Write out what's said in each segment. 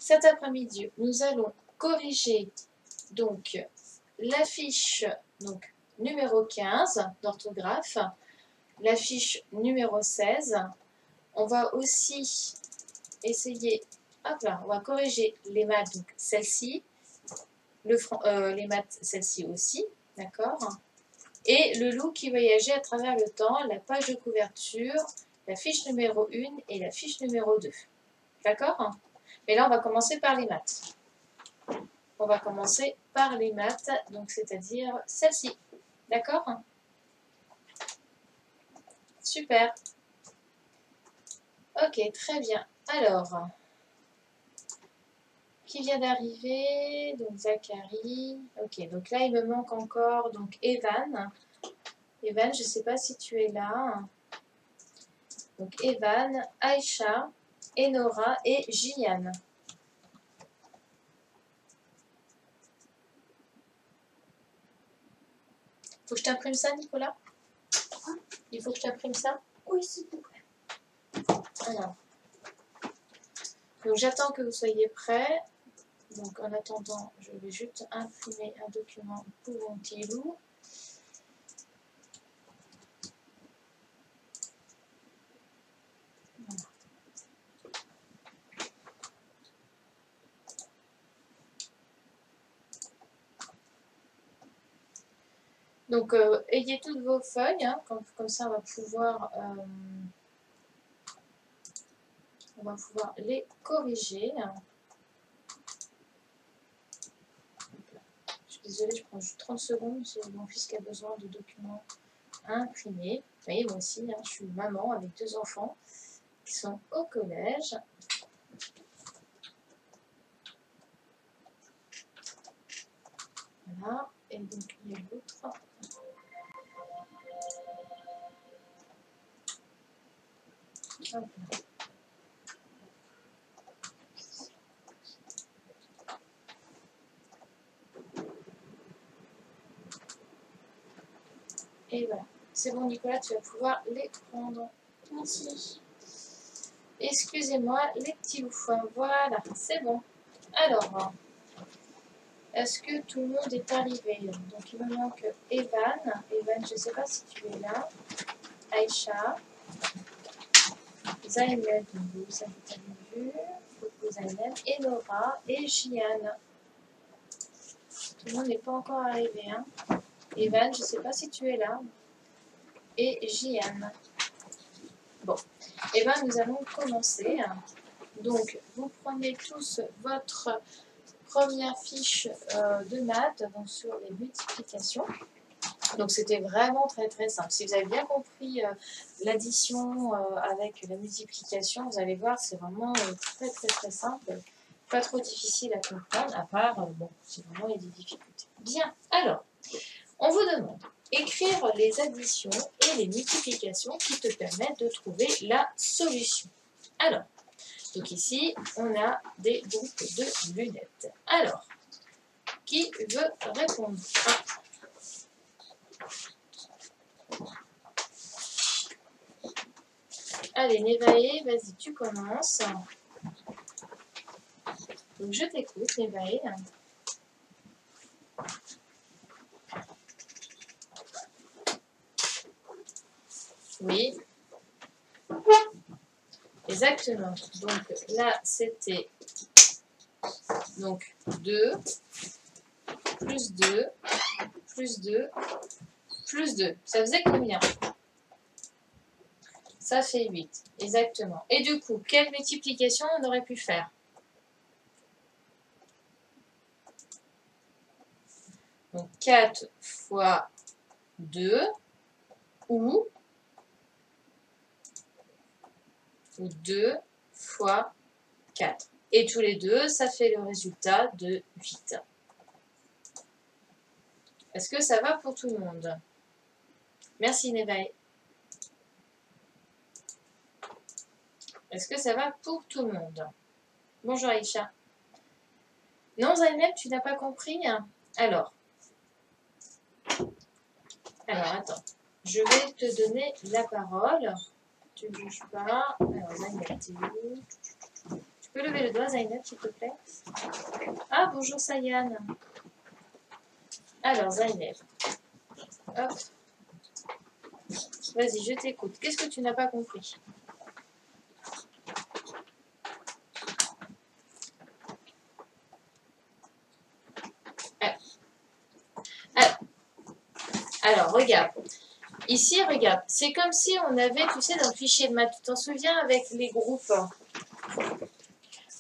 cet après-midi, nous allons corriger donc la fiche donc, numéro 15 d'orthographe, la fiche numéro 16. On va aussi essayer, hop là, on va corriger les maths, donc celle-ci, les maths, celle-ci aussi, d'accord? Et le loup qui voyageait à travers le temps, la page de couverture, la fiche numéro 1 et la fiche numéro 2. D'accord? Mais là, on va commencer par les maths. On va commencer par les maths, donc c'est-à-dire celle-ci. D'accord? Super. Ok, très bien. Alors, qui vient d'arriver? Donc Zachary. Ok, donc là, il me manque encore donc Evan. Evan, je ne sais pas si tu es là. Donc Evan, Aïcha, Enora et Gian. Faut que je t'imprime ça, Nicolas? Il faut que je t'imprime ça? Oui, s'il te plaît. Alors. Donc j'attends que vous soyez prêts. Donc en attendant, je vais juste imprimer un document pour mon petit loup. Voilà. Donc ayez toutes vos feuilles, hein, comme ça on va pouvoir les corriger. Je suis désolée, je prends juste 30 secondes, c'est mon fils qui a besoin de documents imprimés. Vous voyez, moi aussi, hein, je suis maman avec 2 enfants qui sont au collège. Voilà, et donc il y a l'autre. Hop là. Et voilà. C'est bon, Nicolas, tu vas pouvoir les prendre. Merci. Excusez-moi, les petits loups. Voilà, c'est bon. Alors, est-ce que tout le monde est arrivé? Donc, il me manque Evan. Evan, je ne sais pas si tu es là. Aïcha. Zainab, vous avez vu. Coucou Zainab. Enora et Gian. Tout le monde n'est pas encore arrivé. Hein. Evan, je ne sais pas si tu es là. Et Gian. Bon, et bien nous allons commencer. Donc, vous prenez tous votre première fiche de maths donc sur les multiplications. Donc, c'était vraiment très très simple. Si vous avez bien compris l'addition avec la multiplication, vous allez voir, c'est vraiment très très très simple. Pas trop difficile à comprendre, à part, bon, si vraiment il y a des difficultés. Bien, alors, on vous demande écrire les additions et les multiplications qui te permettent de trouver la solution. Alors, donc ici, on a des groupes de lunettes. Alors, qui veut répondre? Allez, Nevae, vas-y, tu commences. Donc, je t'écoute, Nevae. Oui. Exactement. Donc, là, c'était donc 2, plus 2, plus 2, plus 2. Ça faisait combien? Ça fait 8. Exactement. Et du coup, quelle multiplication on aurait pu faire? Donc 4 fois 2 ou 2 fois 4. Et tous les deux, ça fait le résultat de 8. Est-ce que ça va pour tout le monde? Merci Nevae. Est-ce que ça va pour tout le monde? Bonjour Aïcha. Non Zainab, tu n'as pas compris? Alors, attends. Je vais te donner la parole. Tu ne bouges pas. Alors Zainab, t'es où? peux lever le doigt, Zainab, s'il te plaît? Ah, bonjour, Sayane. Alors, Zainab. Hop. Vas-y, je t'écoute. Qu'est-ce que tu n'as pas compris? Alors, regarde. Ici, regarde. C'est comme si on avait, tu sais, dans le fichier de maths, tu t'en souviens avec les groupes.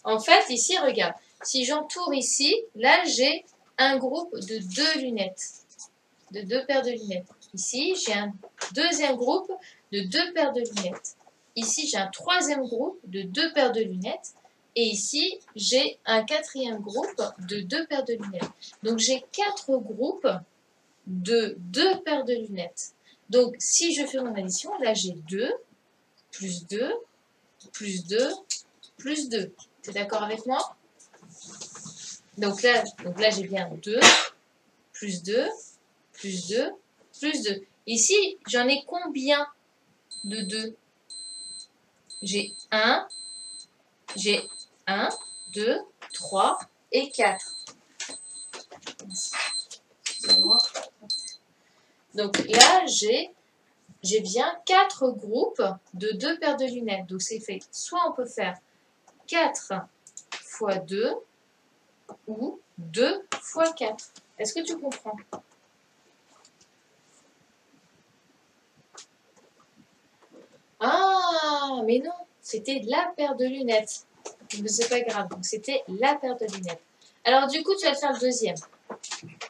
En fait, ici, regarde. Si j'entoure ici, là, j'ai un groupe de 2 lunettes. De 2 paires de lunettes. Ici, j'ai un deuxième groupe de 2 paires de lunettes. Ici, j'ai un troisième groupe de 2 paires de lunettes. Et ici, j'ai un quatrième groupe de 2 paires de lunettes. Donc, j'ai 4 groupes de 2 paires de lunettes. Donc, si je fais mon addition, là, j'ai 2, plus 2, plus 2, plus 2. Tu es d'accord avec moi? Donc là j'ai bien 2, plus 2, plus 2, plus 2. Ici, j'en ai combien de 2? J'ai 1, 2, 3 et 4. Excusez-moi. Donc là, j'ai bien 4 groupes de 2 paires de lunettes. Donc c'est fait. Soit on peut faire 4 fois 2 ou 2 fois 4. Est-ce que tu comprends? Ah, mais non, c'était la paire de lunettes. Mais c'est pas grave, donc c'était la paire de lunettes. Alors du coup, tu vas faire le deuxième.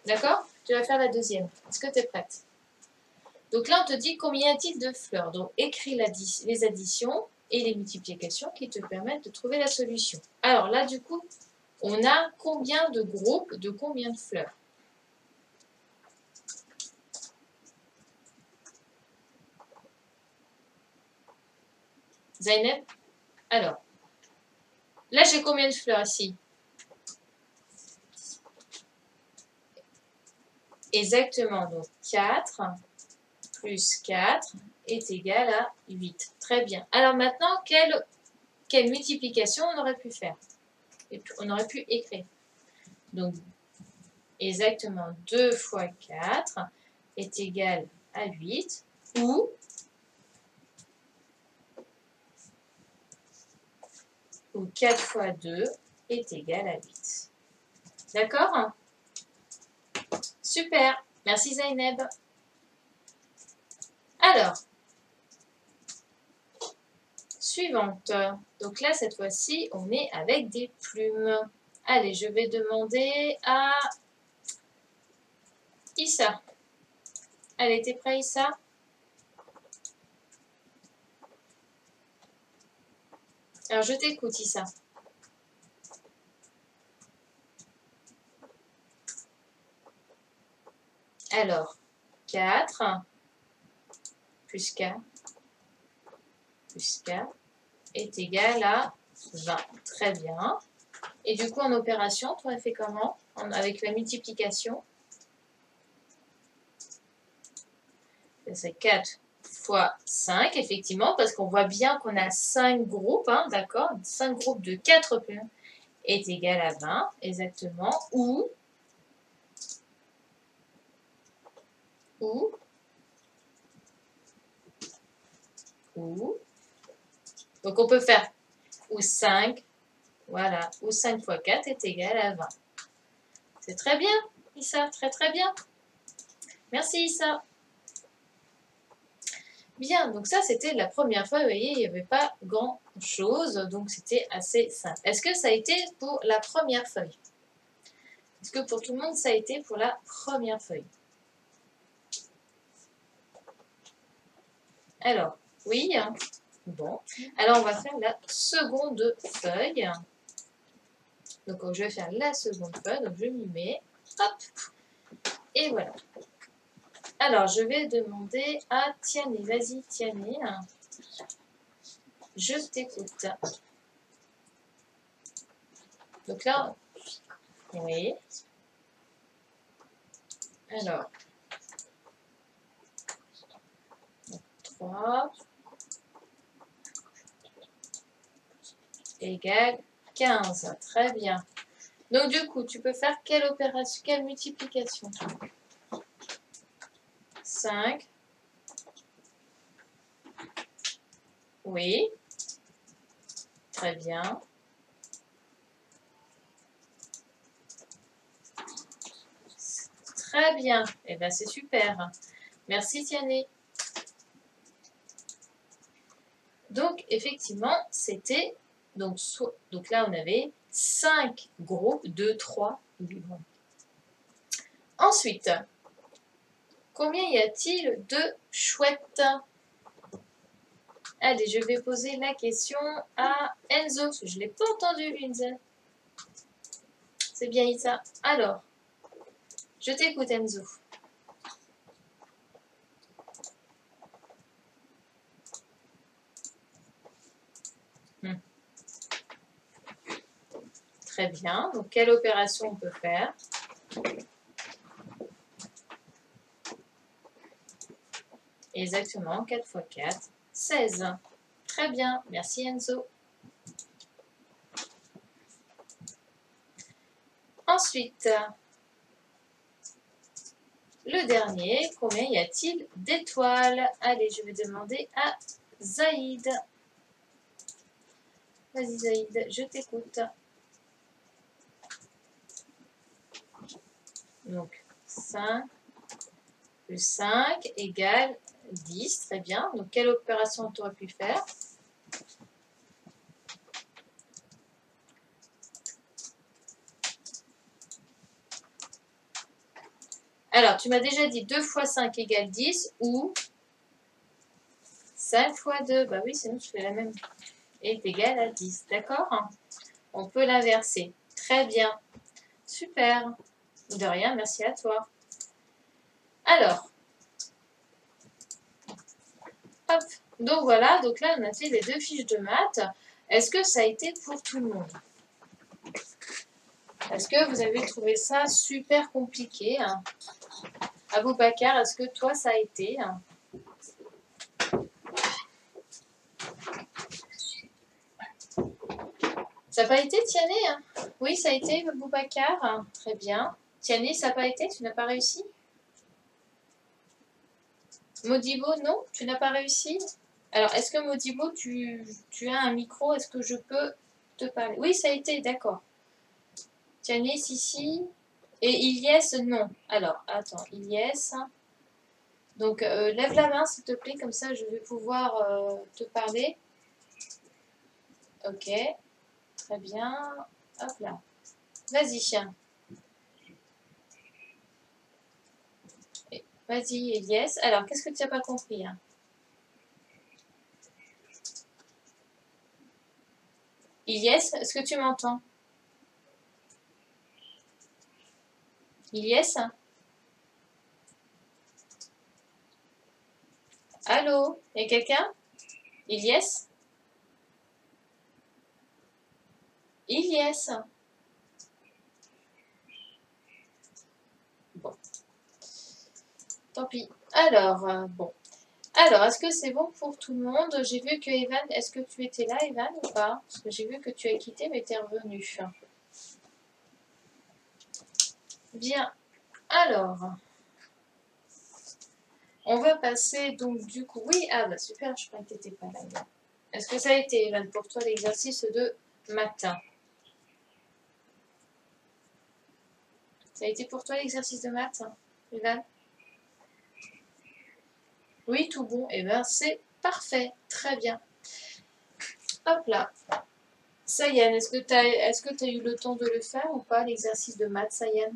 D'accord? Tu vas faire la deuxième. Est-ce que tu es prête? Donc là, on te dit combien y a-t-il de fleurs. Donc écris les additions et les multiplications qui te permettent de trouver la solution. Alors là, du coup, on a combien de groupes de combien de fleurs? Zainab? Alors, là, j'ai combien de fleurs ici? Exactement, donc 4 plus 4 est égal à 8. Très bien. Alors maintenant, quelle multiplication on aurait pu faire? On aurait pu écrire. Donc, exactement, 2 fois 4 est égal à 8, ou 4 fois 2 est égal à 8. D'accord? Super. Merci Zainab. Alors, suivante. Donc là, cette fois-ci, on est avec des plumes. Allez, je vais demander à Issa. Allez, t'es prêt, Issa? Alors, je t'écoute, Issa. Alors, 4 plus 4 plus 4 est égal à 20. Très bien. Et du coup, en opération, tu aurais fait comment? Avec la multiplication? C'est 4 fois 5, effectivement, parce qu'on voit bien qu'on a 5 groupes, hein, d'accord? 5 groupes de 4 plumes est égal à 20, exactement. Ou donc on peut faire ou 5, voilà, ou 5 fois 4 est égal à 20. C'est très bien, Issa, très très bien. Merci Issa. Bien, donc ça c'était la première fois, vous voyez, il n'y avait pas grand chose, donc c'était assez simple. Est-ce que ça a été pour la première feuille? Est-ce que pour tout le monde ça a été pour la première feuille? Alors, oui, hein. Bon. Alors on va faire la seconde feuille. Donc je vais faire la seconde feuille, donc je m'y mets, hop, et voilà. Alors je vais demander à Tiané, vas-y Tiané, je t'écoute. Donc là, oui. Alors, 3 égale 15. Très bien. Donc, du coup, tu peux faire quelle opération, quelle multiplication? 5. Oui. Très bien. Très bien. Eh bien, c'est super. Merci, Tiané. Donc, effectivement, c'était... Donc là, on avait 5 groupes, 2, 3. Ensuite, combien y a-t-il de chouettes? Allez, je vais poser la question à Enzo. Je ne l'ai pas entendu, Lindsay. C'est bien, Issa. Alors, je t'écoute, Enzo. Très bien. Donc, quelle opération on peut faire? Exactement, 4 x 4, 16. Très bien. Merci, Enzo. Ensuite, le dernier, combien y a-t-il d'étoiles? Allez, je vais demander à Zaïd. Vas-y, Zaïd, je t'écoute. Donc, 5 plus 5 égale 10. Très bien. Donc, quelle opération tu aurais pu faire? Alors, tu m'as déjà dit 2 x 5 égale 10 ou 5 x 2. Bah oui, sinon tu fais la même. Est égal à 10. D'accord? On peut l'inverser. Très bien. Super. De rien, merci à toi. Alors, hop. Donc voilà, donc là, on a fait les 2 fiches de maths. Est-ce que ça a été pour tout le monde? Est-ce que vous avez trouvé ça super compliqué? Aboubacar, est-ce que toi, ça a été? Ça n'a pas été, Tiané? Oui, ça a été, Aboubacar. Très bien. Tiané, ça n'a pas été? Tu n'as pas réussi? Modibo, non? Tu n'as pas réussi? Alors, est-ce que Modibo, tu as un micro? Est-ce que je peux te parler? Oui, ça a été, d'accord. Tiané, Sissi. Et Ilyes, non. Alors, attends, Ilyes. Donc, lève la main, s'il te plaît, comme ça, je vais pouvoir te parler. Ok, très bien. Hop là. Vas-y, chien. Vas-y, Ilyes. Alors, qu'est-ce que tu n'as pas compris? Ilyes, est-ce que tu m'entends? Ilyes? Allô? Il y a quelqu'un? Ilyes? Ilyes? Bon. Tant pis. Alors, bon. Alors, est-ce que c'est bon pour tout le monde? J'ai vu que Evan, est-ce que tu étais là, Evan, ou pas? Parce que j'ai vu que tu as quitté, mais tu es revenu. Bien. Alors, on va passer donc du coup. Oui, ah bah super, je crois que tu n'étais pas là. Est-ce que ça a été, Evan, pour toi l'exercice de matin? Ça a été pour toi l'exercice de maths, Evan? Oui, tout bon. Eh bien, c'est parfait. Très bien. Hop là. Sayan, est-ce que tu as eu le temps de le faire ou pas, l'exercice de maths, Sayan?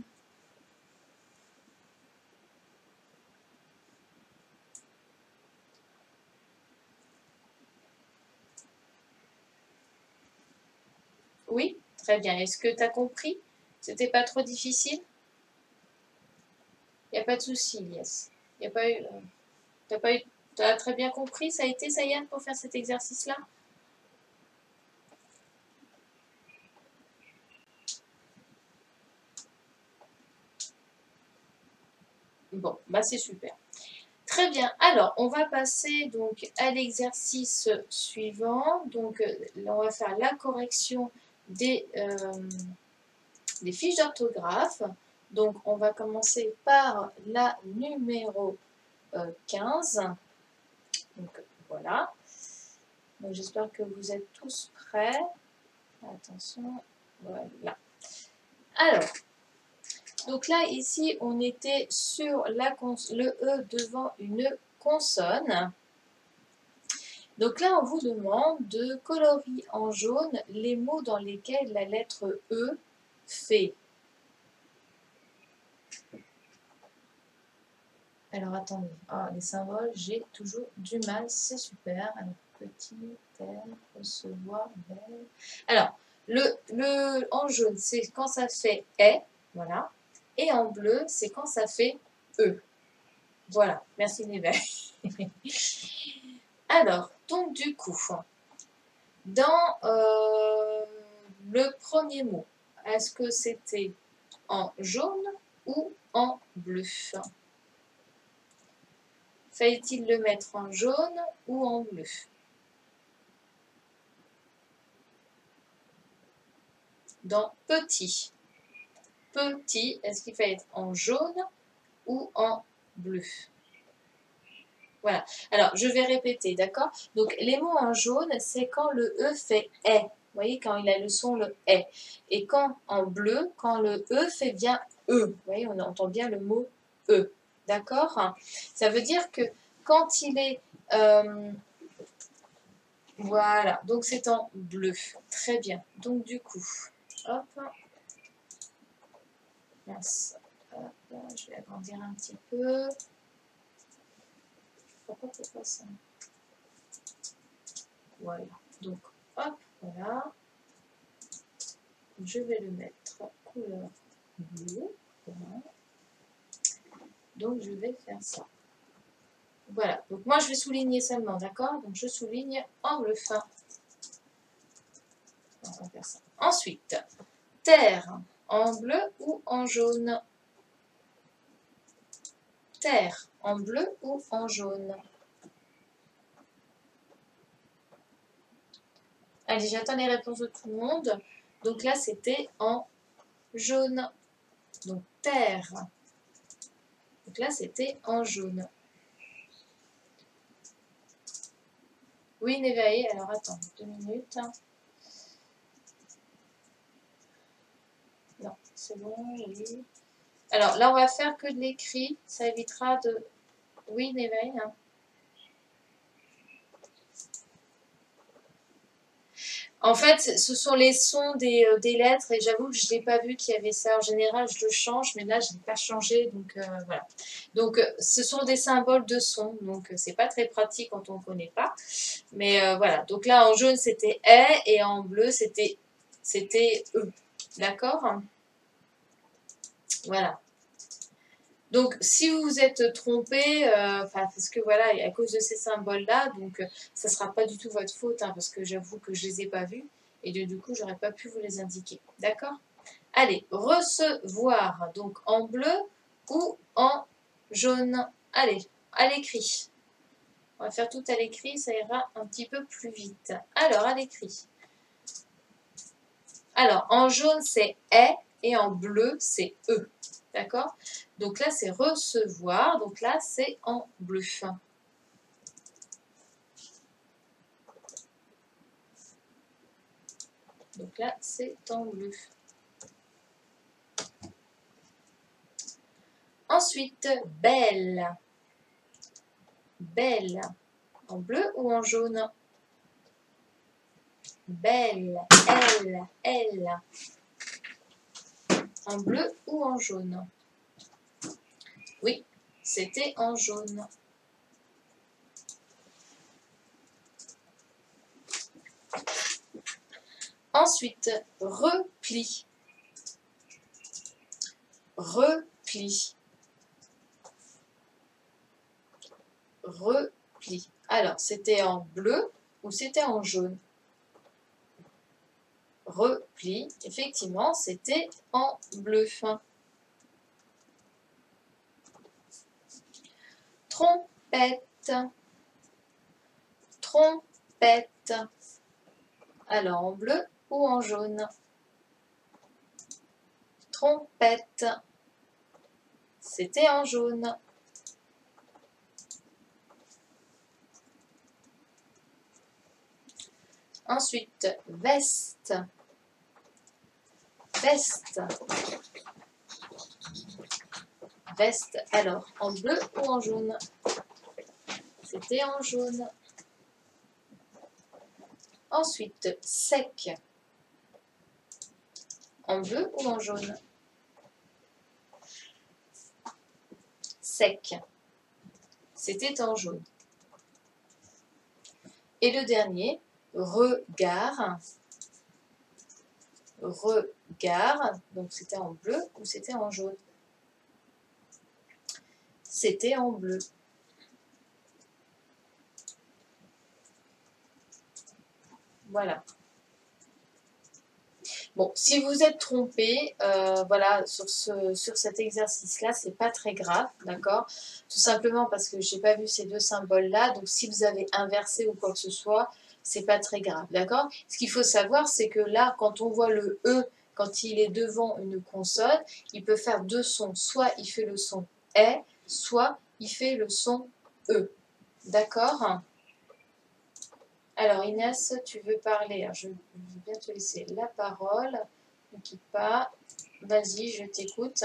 Oui, très bien. Est-ce que tu as compris? C'était pas trop difficile? Il n'y a pas de souci, Yes. Il n'y a pas eu... Tu as très bien compris? Ça a été, Sayan, pour faire cet exercice-là? Bon, bah c'est super. Très bien. Alors, on va passer donc à l'exercice suivant. Donc, là, on va faire la correction des fiches d'orthographe. Donc, on va commencer par la numéro 15. Donc, voilà. Donc, j'espère que vous êtes tous prêts. Attention, voilà. Alors, donc là, ici, on était sur le E devant une consonne. Donc là, on vous demande de colorier en jaune les mots dans lesquels la lettre E fait. Alors, attendez. Ah, les symboles, j'ai toujours du mal. C'est super. Alors, petit, terre, recevoir, belle. Alors, en jaune, c'est quand ça fait est. Voilà. Et en bleu, c'est quand ça fait E. Voilà. Merci, Nével. Alors, donc, du coup, dans le premier mot, est-ce que c'était en jaune ou en bleu? Fallait-il le mettre en jaune ou en bleu? Dans petit. Petit, est-ce qu'il fallait être en jaune ou en bleu? Voilà. Alors, je vais répéter, d'accord? Donc, les mots en jaune, c'est quand le E fait « est ». Vous voyez, quand il a le son, le « est ». Et quand en bleu, quand le E fait bien « e ». Vous voyez, on entend bien le mot « e ». D'accord? Ça veut dire que quand il est... voilà, donc c'est en bleu. Très bien. Donc, du coup, hop. Mince. Hop, je vais agrandir un petit peu. Pourquoi c'est pas ça? Voilà. Donc, hop, voilà. Je vais le mettre couleur bleue. Voilà. Donc, je vais faire ça. Voilà. Donc, moi, je vais souligner seulement, d'accord? Donc, je souligne en bleu fin. On va faire ça. Ensuite, terre, en bleu ou en jaune? Terre, en bleu ou en jaune? Allez, j'attends les réponses de tout le monde. Donc là, c'était en jaune. Donc, terre. Donc là, c'était en jaune. Oui, Névaé, alors attends, 2 minutes. Non, c'est bon, oui. Alors là, on va faire que de l'écrit. Ça évitera de... Oui, Névaé, hein. En fait, ce sont les sons des lettres et j'avoue que je n'ai pas vu qu'il y avait ça. En général, je le change, mais là, je n'ai pas changé. Donc, voilà. Donc, ce sont des symboles de son. Donc, c'est pas très pratique quand on ne connaît pas. Mais voilà. Donc là, en jaune, c'était « est » et en bleu, c'était « e ». D'accord? Voilà. Donc, si vous vous êtes trompé, parce que voilà, à cause de ces symboles-là, donc ça ne sera pas du tout votre faute, hein, parce que j'avoue que je ne les ai pas vus, et du coup, je n'aurais pas pu vous les indiquer. D'accord? Allez, recevoir, donc en bleu ou en jaune. Allez, à l'écrit. On va faire tout à l'écrit, ça ira un petit peu plus vite. Alors, à l'écrit. Alors, en jaune, c'est « est » et en bleu, c'est « e ». D'accord? Donc là, c'est recevoir. Donc là, c'est en bleu. Donc là, c'est en bleu. Ensuite, belle. Belle. En bleu ou en jaune? Belle. Elle. En bleu ou en jaune? Oui, c'était en jaune. Ensuite, repli. Repli. Repli. Alors, c'était en bleu ou c'était en jaune? Repli, effectivement, c'était en bleu. Trompette. Trompette. Alors, en bleu ou en jaune? Trompette. C'était en jaune. Ensuite, veste. Veste. Veste, alors, en bleu ou en jaune? C'était en jaune. Ensuite, sec. En bleu ou en jaune? Sec. C'était en jaune. Et le dernier, regard. Regard. Donc c'était en bleu ou c'était en jaune? C'était en bleu. Voilà. Bon, si vous êtes trompé, voilà, sur cet exercice-là, c'est pas très grave, d'accord? Tout simplement parce que j'ai pas vu ces deux symboles-là, donc si vous avez inversé ou quoi que ce soit, c'est pas très grave, d'accord? Ce qu'il faut savoir, c'est que là, quand on voit le E, quand il est devant une consonne, il peut faire deux sons. Soit il fait le son E, soit il fait le son E, d'accord? Alors Inès, tu veux parler? Alors, je vais bien te laisser la parole. Ne quitte pas. Vas-y, je t'écoute.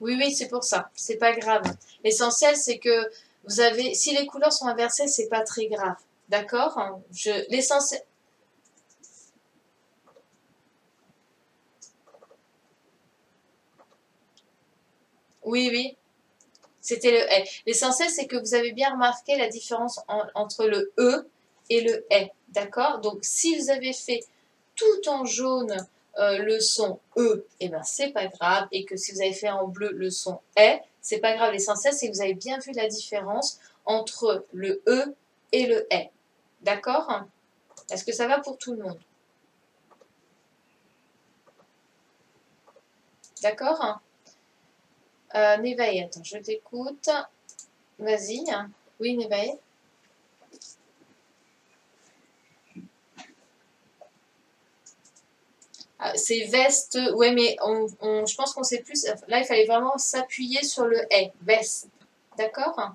Oui, oui, c'est pour ça. C'est pas grave. L'essentiel, c'est que vous avez. Si les couleurs sont inversées, c'est pas très grave. D'accord? L'essentiel. Oui, oui. C'était le E. L'essentiel, c'est que vous avez bien remarqué la différence entre le E et le E. D'accord? Donc, si vous avez fait tout en jaune le son E, et ben c'est pas grave. Et que si vous avez fait en bleu le son E, c'est pas grave. L'essentiel, c'est que vous avez bien vu la différence entre le E et le E. D'accord? Est-ce que ça va pour tout le monde? D'accord? Nevaeh, attends, je t'écoute. Vas-y. Oui, Nevaeh. C'est veste, ouais, mais je pense qu'on sait plus. Là, il fallait vraiment s'appuyer sur le est, veste. D'accord?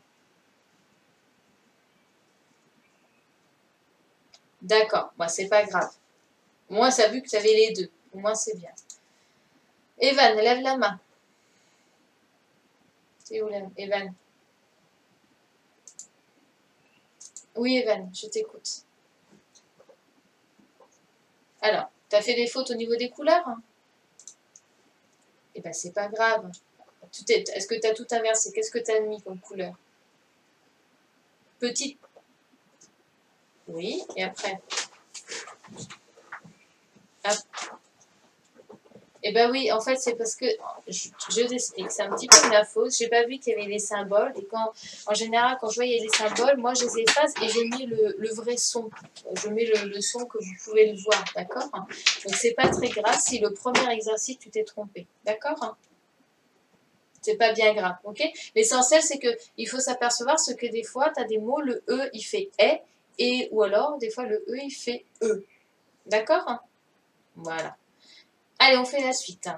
D'accord, moi, c'est pas grave. Moi, ça a vu que tu avais les deux. Au moins, c'est bien. Evan, lève la main. C'est où, Evan? Oui, Evan, je t'écoute. Alors, tu as fait des fautes au niveau des couleurs? Eh ben, c'est pas grave. Est-ce que tu as tout inversé? Qu'est-ce que tu as mis comme couleur? Petite. Oui, et après? Eh ben oui, en fait, c'est parce que, je t'explique, c'est un petit peu de ma faute. J'ai pas vu qu'il y avait les symboles. Et en général, quand je voyais les symboles, moi, je les efface et je mets le vrai son. Je mets le son que vous pouvez le voir, d'accord? Donc, c'est pas très grave si le premier exercice, tu t'es trompé, d'accord? C'est pas bien grave, ok? L'essentiel, c'est qu'il faut s'apercevoir ce que des fois, tu as des mots, le E, il fait « et ou alors, des fois, le E, il fait « e ». D'accord? Voilà. Allez, on fait la suite.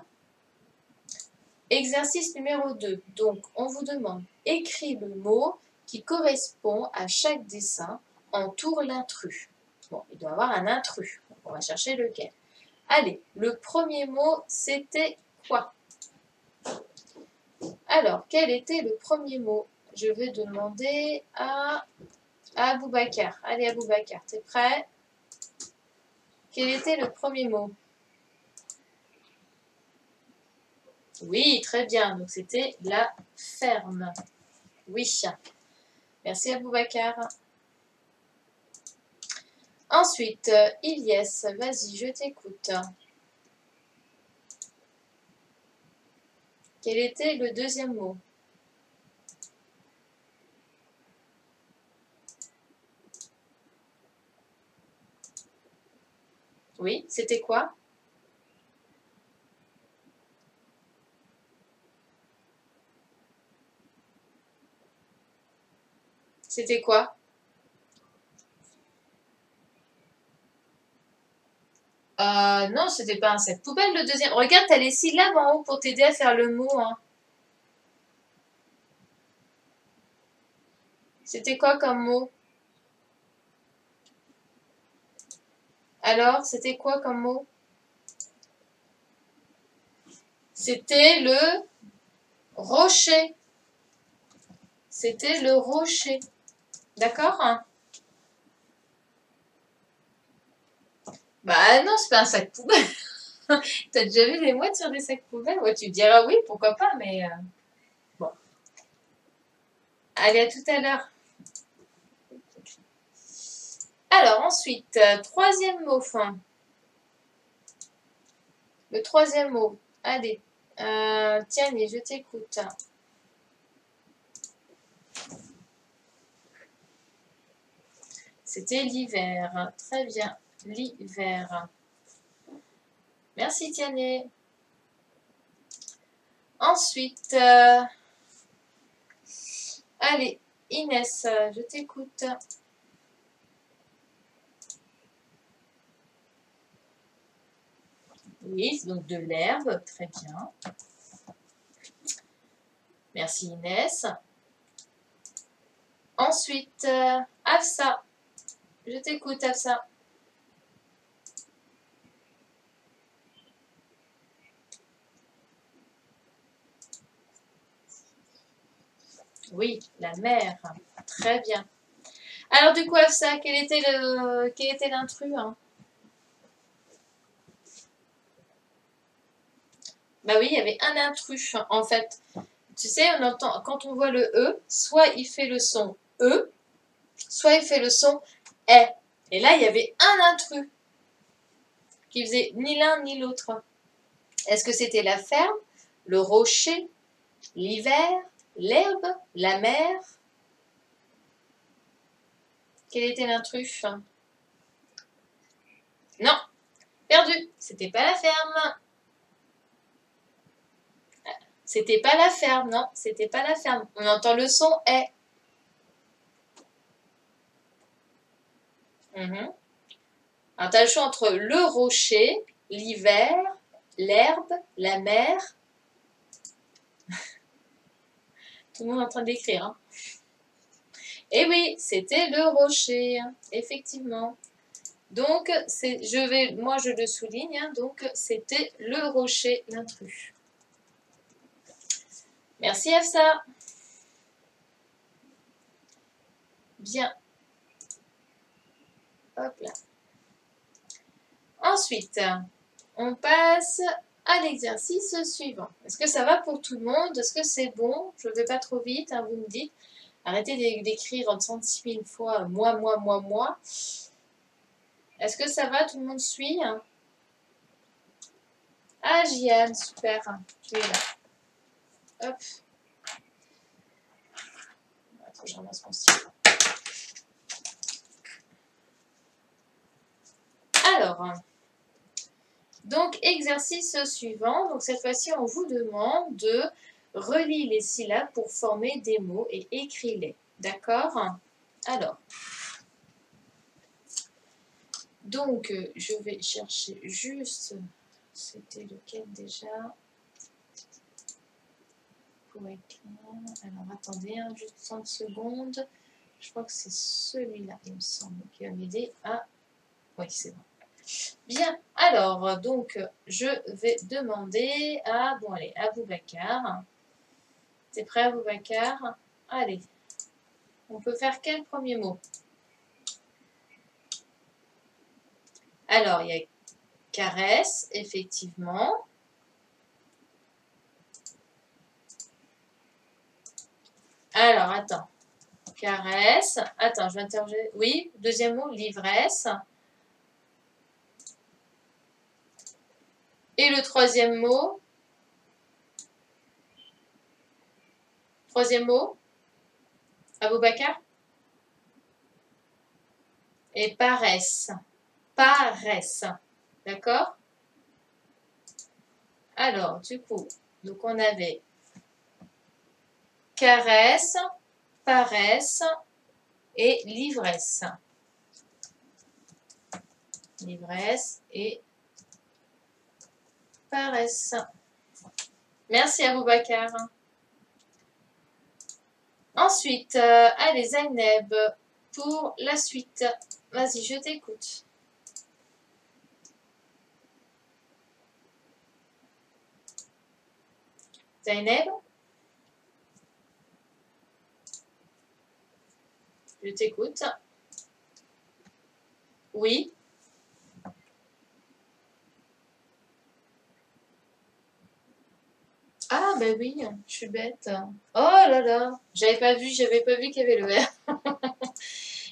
Exercice numéro 2. Donc, on vous demande, écris le mot qui correspond à chaque dessin, entoure l'intrus. Bon, il doit y avoir un intrus. Donc, on va chercher lequel. Allez, le premier mot, c'était quoi? Alors, quel était le premier mot? Je vais demander à Aboubacar. Allez, Aboubacar, t'es prêt? Quel était le premier mot? Oui, très bien. Donc, c'était la ferme. Oui. Merci Aboubacar. Ensuite, Ilyes, vas-y, je t'écoute. Quel était le deuxième mot? Oui, c'était quoi? C'était quoi? Non, c'était pas un sac poubelle le deuxième. Regarde, t'as les syllabes en haut pour t'aider à faire le mot. Hein. C'était quoi comme mot? Alors, c'était quoi comme mot? C'était le rocher. C'était le rocher. D'accord? Bah non, c'est pas un sac poubelle. T'as déjà vu les mouettes sur des sacs poubelles? Ouais, tu me diras oui, pourquoi pas, mais bon. Allez, à tout à l'heure. Alors, ensuite, troisième mot. Le troisième mot. Allez. Tiens, je t'écoute. C'était l'hiver. Très bien. L'hiver. Merci, Tiané. Ensuite, allez, Inès, je t'écoute. Oui, donc de l'herbe, très bien. Merci Inès. Ensuite, Afsa, je t'écoute Afsa. Oui, la mer, très bien. Alors du coup Afsa, quel était l'intrus hein? Bah oui, il y avait un intrus en fait. Tu sais, on entend, quand on voit le E, soit il fait le son E, soit il fait le son E. Et là, il y avait un intrus qui faisait ni l'un ni l'autre. Est-ce que c'était la ferme, le rocher, l'hiver, l'herbe, la mer? Quel était l'intrus? Non, perdu. C'était pas la ferme. C'était pas la ferme, non, c'était pas la ferme. On entend le son est. Alors, tu as le choix entre le rocher, l'hiver, l'herbe, la mer. Tout le monde est en train d'écrire. Hein. Et oui, c'était le rocher, effectivement. Donc, moi je le souligne, hein, donc c'était le rocher, l'intrus. Merci Afsa. Bien. Hop là. Ensuite, on passe à l'exercice suivant. Est-ce que ça va pour tout le monde? Est-ce que c'est bon? Je ne vais pas trop vite, hein, vous me dites. Arrêtez d'écrire 36 000 fois moi. Est-ce que ça va? Tout le monde suit? Ah, Jiane, super. Tu es là. Hop. Attends, je ramasse mon stylo. Alors, donc exercice suivant. Donc cette fois-ci, on vous demande de relier les syllabes pour former des mots et écrire-les. D'accord? Alors, donc je vais chercher juste, c'était lequel déjà? Pour écrire. Alors attendez, hein, juste 30 secondes. Je crois que c'est celui-là, il me semble, qui va m'aider à... Oui, c'est bon. Bien, alors, donc, je vais demander à, bon allez, à Boubacar. T'es prêt, Boubacar? Allez, on peut faire quel premier mot? Alors, il y a caresse, effectivement. Alors, attends. Caresse. Attends, je vais interroger. Oui, deuxième mot, l'ivresse. Et le troisième mot? Troisième mot? Aboubacar? Et paresse. Paresse. D'accord? Alors, du coup, donc on avait caresse, paresse et l'ivresse. L'ivresse et paresse. Merci à Boubacar. Ensuite, allez Zaineb, pour la suite. Vas-y, je t'écoute. Zaineb? Je t'écoute. Oui. Ah, bah oui, je suis bête. Oh là là, j'avais pas vu qu'il y avait le R.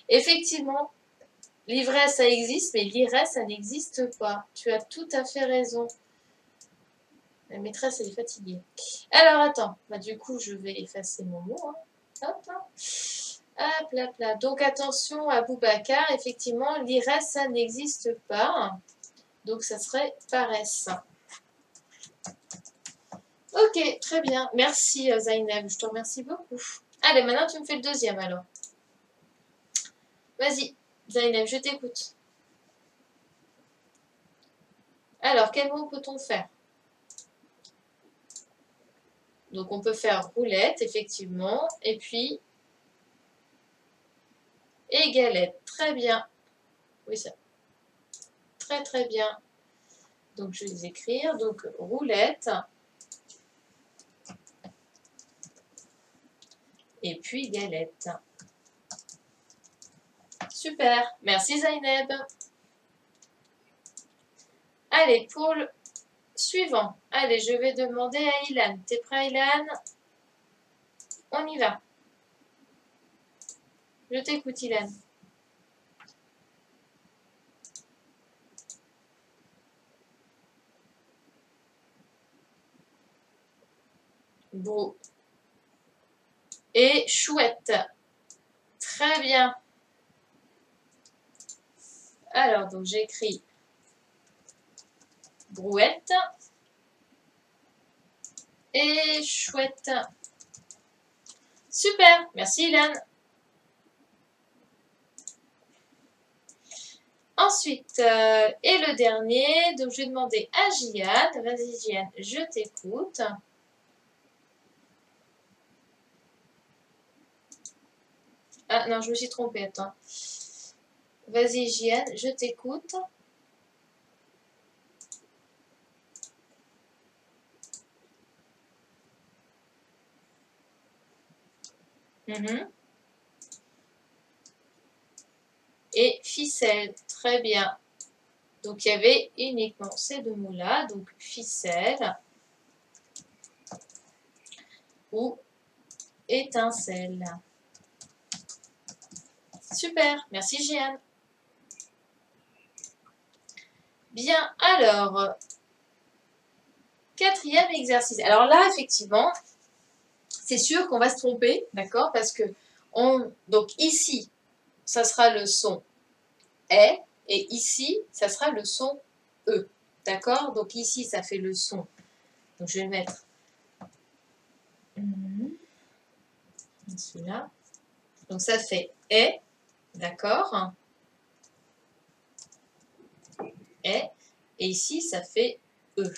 Effectivement, l'ivresse, ça existe, mais l'ivresse, ça n'existe pas. Tu as tout à fait raison. La maîtresse, elle est fatiguée. Alors, attends. Bah, du coup, je vais effacer mon mot. Hein. Hop, hein. Hop, là, là. Donc, attention à Boubacar. Effectivement, l'ivresse, ça n'existe pas. Donc, ça serait paresse. Ok, très bien. Merci, Zainab. Je te remercie beaucoup. Allez, maintenant, tu me fais le deuxième, alors. Vas-y, Zainab, je t'écoute. Alors, quel mot peut-on faire? Donc, on peut faire roulette, effectivement. Et puis, et galette. Très bien. Oui, ça. Très, très bien. Donc, je vais les écrire. Donc, roulette. Et puis, galette. Super. Merci, Zainab. Allez, pour le suivant. Allez, je vais demander à Ilan. T'es prêt, Ilan? On y va. Je t'écoute, Ilan. Beau. Et chouette. Très bien. Alors, donc j'écris brouette et chouette. Super. Merci, Ilan. Ensuite, et le dernier, donc je vais demander à Gian. Vas-y, Gian, je t'écoute. Ah non, je me suis trompée, attends. Vas-y, Gian, je t'écoute. Et ficelle, très bien. Donc, il y avait uniquement ces deux mots-là, donc ficelle ou étincelle. Super, merci Jeanne. Bien, alors, quatrième exercice. Alors là, effectivement, c'est sûr qu'on va se tromper, d'accord? Parce que, donc ici, ça sera le son est, et ici, ça sera le son E. D'accord? Donc ici, ça fait le son. Donc je vais mettre celui-là. Donc ça fait est, d'accord? Est, et ici, ça fait E.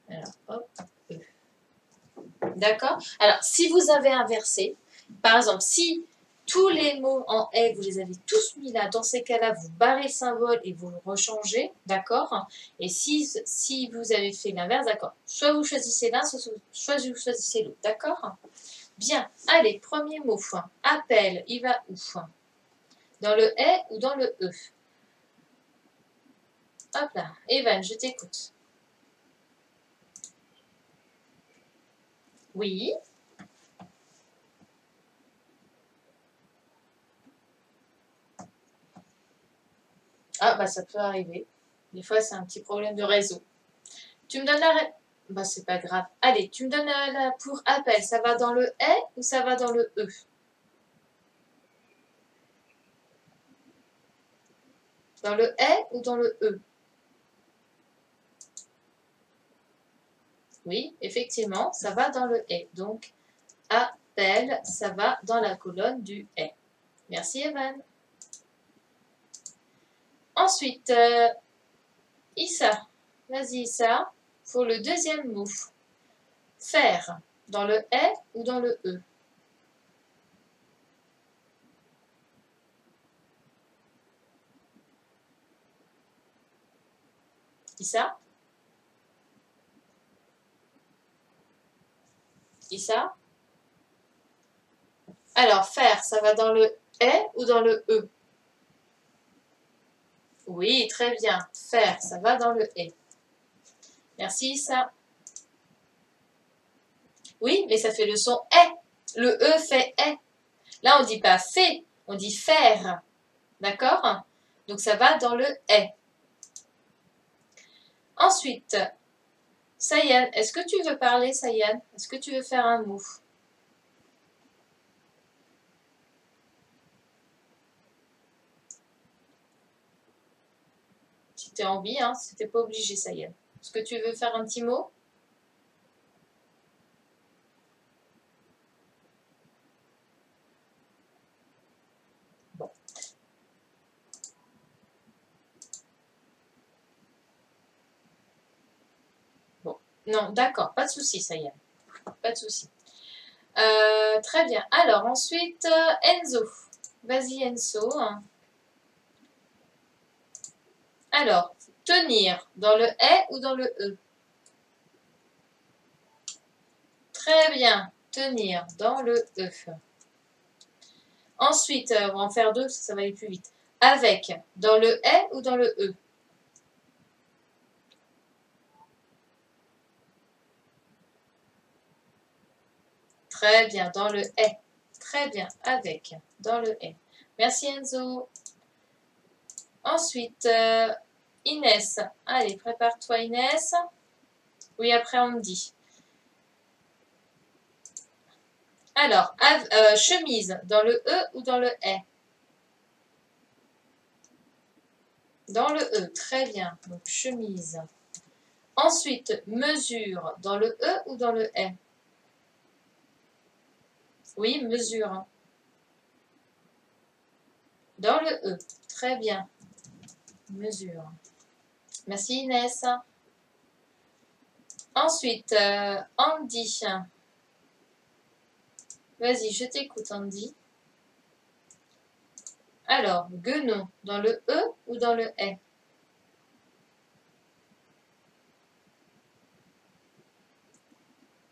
Alors, hop, E. D'accord? Alors, si vous avez inversé, par exemple, si tous les mots en est, vous les avez tous mis là, dans ces cas-là, vous barrez le symbole et vous le rechangez, d'accord? Et si vous avez fait l'inverse, d'accord? Soit vous choisissez l'un, soit vous choisissez l'autre, d'accord? Bien, allez, premier mot. Appel, il va où? Dans le est ou dans le E? Hop là, Evan, je t'écoute. Oui. Ah, bah ça peut arriver. Des fois, c'est un petit problème de réseau. Tu me donnes la réponse? Bah, c'est pas grave. Allez, tu me donnes la pour appel. Ça va dans le est ou ça va dans le E? Dans le est ou dans le E? Oui, effectivement, ça va dans le est. Donc, appel, ça va dans la colonne du est. Merci, Evan. Ensuite, Issa, vas-y Issa, pour le deuxième mot. Faire, dans le est ou dans le e? Issa? Issa? Alors, faire, ça va dans le est ou dans le e? Oui, très bien. Faire, ça va dans le est. Merci Issa. Oui, mais ça fait le son est. Le e fait est. Là, on ne dit pas fait, on dit faire. D'accord? Donc, ça va dans le est. Ensuite, Sayan, est-ce que tu veux parler, Sayan? Est-ce que tu veux faire un mot? Si tu as envie, hein, si tu n'es pas obligé, Sayan. Est-ce que tu veux faire un petit mot? Bon. Bon. Non, d'accord, pas de souci, Sayan. Pas de souci. Très bien. Alors, ensuite, Enzo. Vas-y, Enzo. Alors, tenir, dans le est ou dans le e? Très bien. Tenir, dans le e. Ensuite, on va en faire deux, ça va aller plus vite. Avec, dans le est ou dans le e? Très bien, dans le est. Très bien, avec, dans le est. Merci Enzo. Ensuite, Inès. Allez, prépare-toi Inès. Oui, après on me dit. Alors, chemise, dans le e ou dans le est? Dans le e, très bien. Donc, chemise. Ensuite, mesure, dans le e ou dans le est? Oui, mesure. Dans le e, très bien. Mesure. Merci Inès. Ensuite, Andy. Vas-y, je t'écoute Andy. Alors, guenon, dans le e ou dans le est?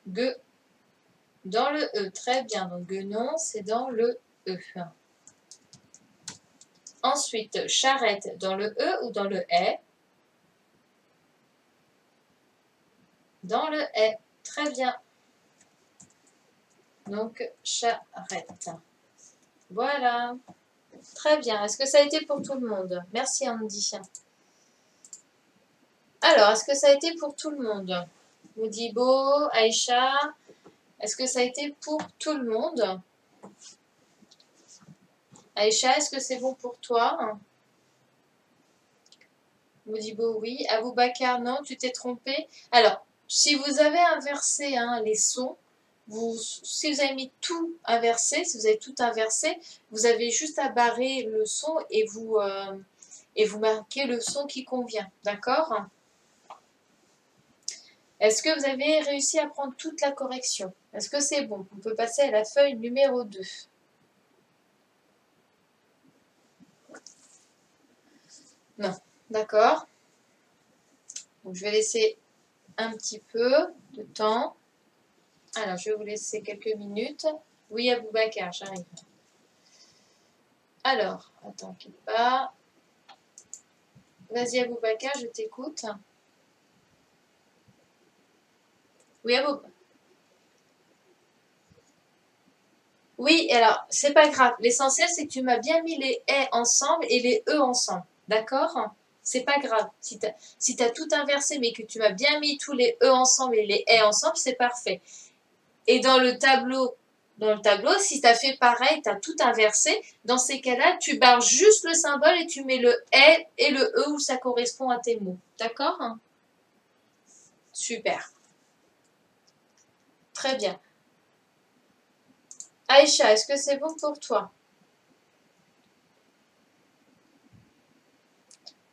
Gue. Dans le e, très bien. Donc, guenon, c'est dans le e. Ensuite, charrette, dans le e ou dans le est? Dans le est, très bien. Donc, charrette. Voilà. Très bien. Est-ce que ça a été pour tout le monde? Merci Andy. Alors, est-ce que ça a été pour tout le monde? Modibo, Aïcha, est-ce que ça a été pour tout le monde? Aïcha, est-ce que c'est bon pour toi? Modibo, oui. Aboubakar, non, tu t'es trompé. Alors, si vous avez inversé les sons, si vous avez mis tout inversé, si vous avez tout inversé, vous avez juste à barrer le son et vous marquez le son qui convient. D'accord? Est-ce que vous avez réussi à prendre toute la correction? Est-ce que c'est bon? On peut passer à la feuille numéro 2. Non, d'accord. Donc, je vais laisser un petit peu de temps. Alors, je vais vous laisser quelques minutes. Oui, Aboubakar, j'arrive. Alors, attends, quitte pas. Vas-y, Aboubakar, je t'écoute. Oui, Aboubakar. Oui, alors, c'est pas grave. L'essentiel, c'est que tu m'as bien mis les « et » ensemble et les « e » ensemble. D'accord? C'est pas grave. Si tu as tout inversé, mais que tu m'as bien mis tous les « e » ensemble et les « et » ensemble, c'est parfait. Et dans le tableau, si tu as fait pareil, tu as tout inversé, dans ces cas-là, tu barres juste le symbole et tu mets le « et » et le « e » où ça correspond à tes mots. D'accord? Super. Très bien. Aïcha, est-ce que c'est bon pour toi?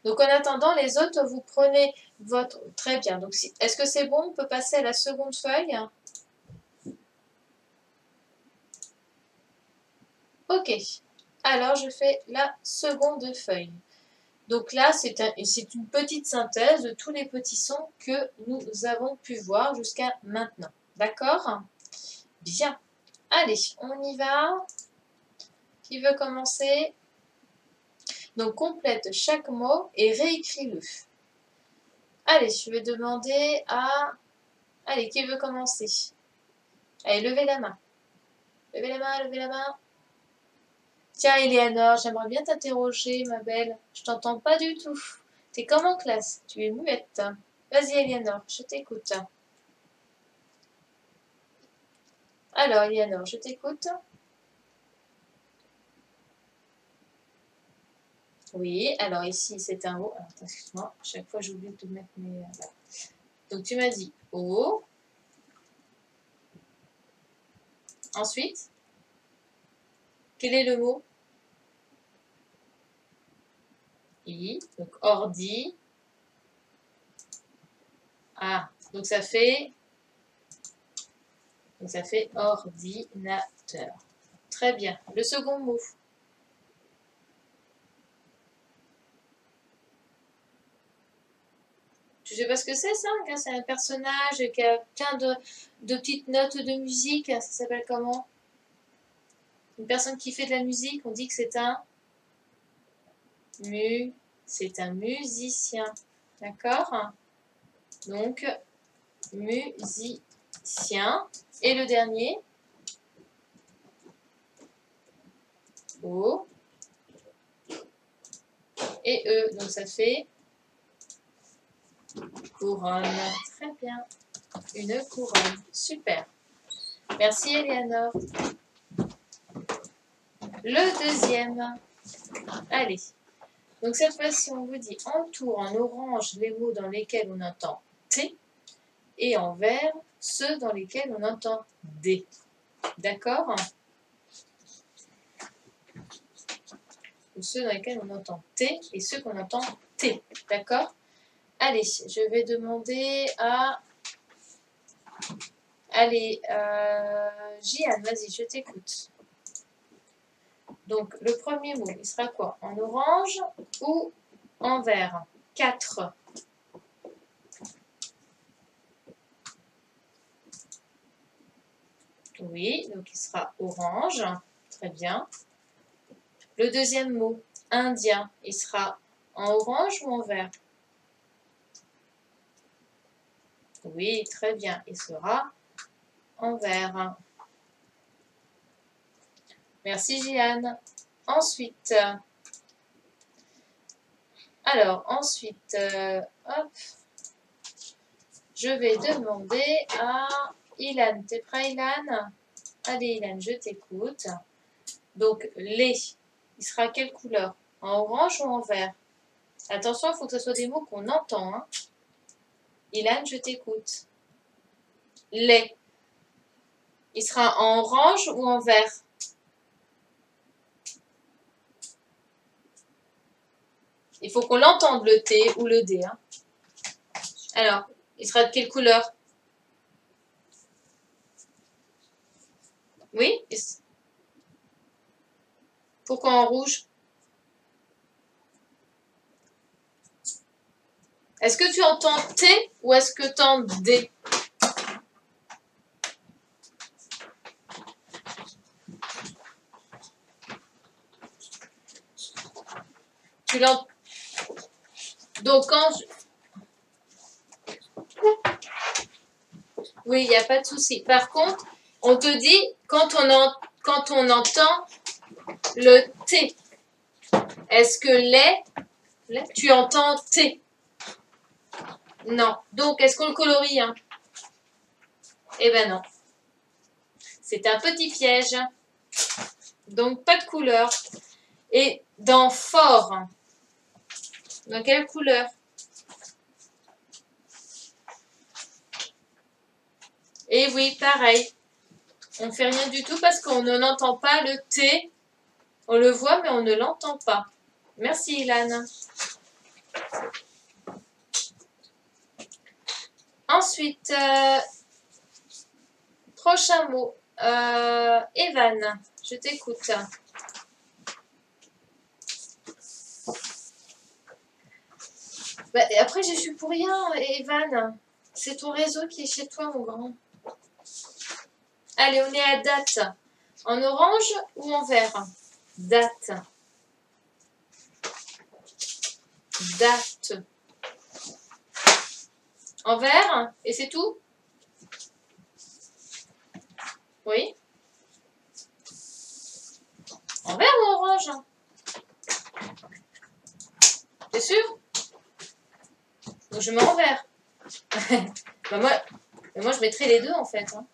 Donc en attendant, les autres, vous prenez votre... Très bien. Donc est-ce que c'est bon? On peut passer à la seconde feuille. Ok. Alors je fais la seconde feuille. Donc là, c'est une petite synthèse de tous les petits sons que nous avons pu voir jusqu'à maintenant. D'accord? Bien. Allez, on y va. Qui veut commencer? Donc, complète chaque mot et réécris-le. Allez, je vais demander à... Allez, qui veut commencer? Allez, levez la main. Levez la main, levez la main. Tiens, Eleanor, j'aimerais bien t'interroger, ma belle. Je t'entends pas du tout. T'es comme en classe, tu es muette. Vas-y, Eleanor, je t'écoute. Alors, Eleanor, je t'écoute. Oui, alors ici, c'est un O. Alors, excuse-moi, chaque fois, j'oublie de mettre mes... Donc, tu m'as dit O. Ensuite, quel est le mot? I. Donc, ordi. Ah, donc ça fait ordinateur. Très bien. Le second mot. Tu sais pas ce que c'est ça? C'est un personnage qui a plein de petites notes de musique. Ça s'appelle comment? Une personne qui fait de la musique, on dit que c'est un musicien. D'accord? Donc, musicien. Et le dernier? O. Et E. Donc, ça fait couronne. Très bien. Une couronne. Super. Merci, Eleanor. Le deuxième. Allez. Donc, cette fois-ci, on vous dit entoure en orange les mots dans lesquels on entend T et en vert ceux dans lesquels on entend D. D'accord? Ou ceux dans lesquels on entend T et ceux qu'on entend T. D'accord? Allez, je vais demander à... Allez, Jeanne, vas-y, je t'écoute. Donc, le premier mot, il sera quoi? En orange ou en vert? 4. Oui, donc il sera orange. Très bien. Le deuxième mot, indien, il sera en orange ou en vert? Oui, très bien. Il sera en vert. Merci, Jeanne. Ensuite, hop, je vais demander à Ilan. T'es prêt, Ilan? Allez, Ilan, je t'écoute. Donc, les, il sera quelle couleur? En orange ou en vert? Attention, il faut que ce soit des mots qu'on entend. Hein. Ilan, je t'écoute. Les, il sera en orange ou en vert? Il faut qu'on l'entende, le T ou le D. Hein. Alors, il sera de quelle couleur? Oui? Pourquoi en rouge? Est-ce que tu entends T ou est-ce que tu entends D? Tu l'entends? Donc, quand je... Oui, il n'y a pas de souci. Par contre, on te dit, quand on entend le T, est-ce que les, tu entends T? Non. Donc, est-ce qu'on le colorie? Hein? Eh ben non. C'est un petit piège. Donc, pas de couleur. Et dans fort, dans quelle couleur? Et oui, pareil. On ne fait rien du tout parce qu'on n'entend pas le T. On le voit, mais on ne l'entend pas. Merci, Ilan. Ensuite, prochain mot. Evan, je t'écoute. Bah, après, je suis pour rien, Evan. C'est ton réseau qui est chez toi, mon grand. Allez, on est à date. En orange ou en vert? Date. Date. En vert? Et c'est tout? Oui. En vert ou en orange? T'es sûr? Donc je mets en vert. Bah moi, je mettrai les deux en fait. Hein.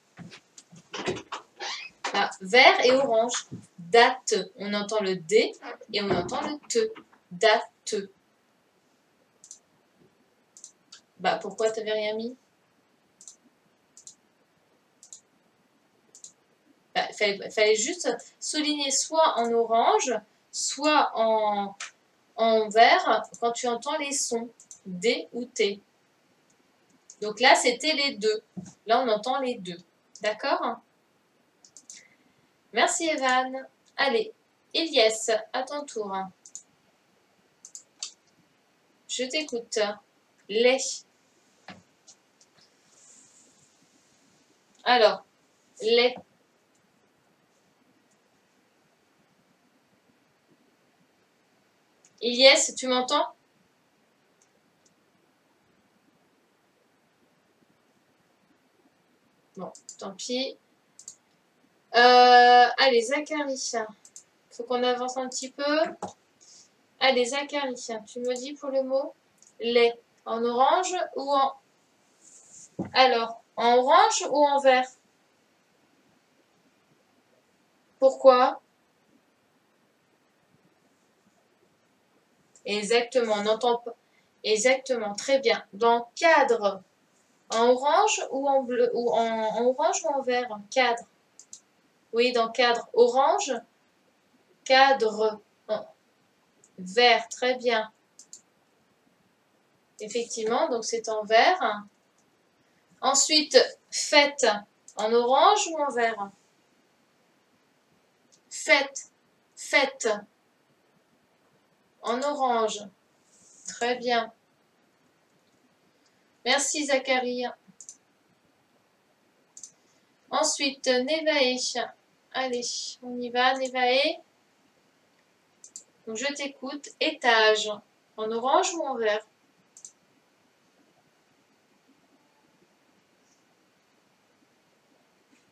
Ah, vert et orange. Date. On entend le D et on entend le T. Date. Bah pourquoi t'avais rien mis? Bah, fallait juste souligner soit en orange, soit en vert quand tu entends les sons D ou T. Donc là, c'était les deux. Là, on entend les deux. D'accord? Merci, Evan. Allez, Ilyes, à ton tour. Je t'écoute. Les. Alors, les. Ilyes, tu m'entends? Bon, tant pis. Allez, Zacharie. Faut qu'on avance un petit peu. Allez, Zacharie, tu me dis pour le mot les. En orange ou en... Alors, en orange ou en vert? Pourquoi? Exactement, on n'entend pas. Exactement, très bien. Dans cadre, en orange ou en bleu ou en orange ou en vert? Cadre. Oui, dans cadre. Orange, cadre. Vert, très bien. Effectivement, donc c'est en vert. Ensuite, fête, en orange ou en vert? Fête, fête, en orange. Très bien. Merci Zacharie. Ensuite, Nevae. Allez, on y va, Nevae. Donc je t'écoute. Étage, en orange ou en vert?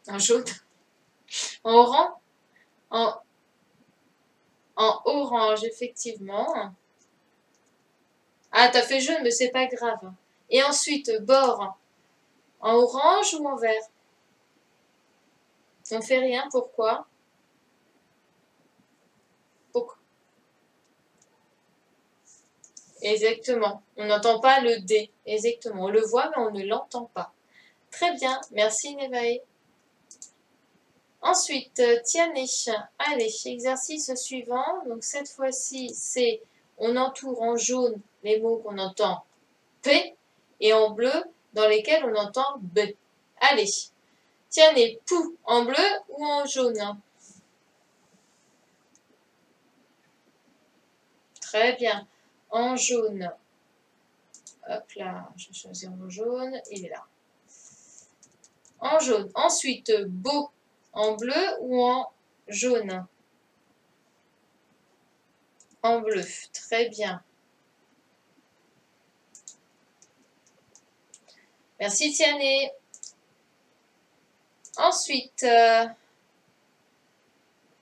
En jaune. En orange? En orange, effectivement. Ah, t'as fait jaune, mais c'est pas grave. Et ensuite, bord, en orange ou en vert? On fait rien, pourquoi? Pourquoi? Exactement. On n'entend pas le D. Exactement. On le voit, mais on ne l'entend pas. Très bien. Merci, Nevae. Ensuite, Tiané. Allez, exercice suivant. Donc, cette fois-ci, c'est on entoure en jaune les mots qu'on entend P et en bleu dans lesquels on entend B. Allez. Tiané, pou, en bleu ou en jaune? Très bien. En jaune. Hop là, je vais choisir en jaune. Il est là. En jaune. Ensuite, beau, en bleu ou en jaune? En bleu. Très bien. Merci Tiané. Ensuite,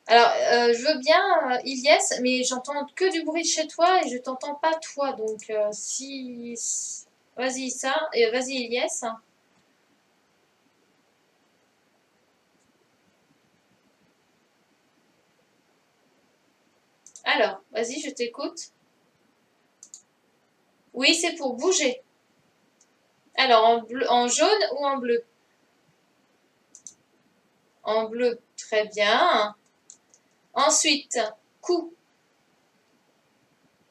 alors, je veux bien, Ilyes, mais j'entends que du bruit chez toi et je t'entends pas toi. Donc, si... Vas-y, ça. Et vas-y, Ilyes. Alors, vas-y, je t'écoute. Oui, c'est pour bouger. Alors, en, bleu, en jaune ou en bleu? En bleu, très bien. Ensuite, cou.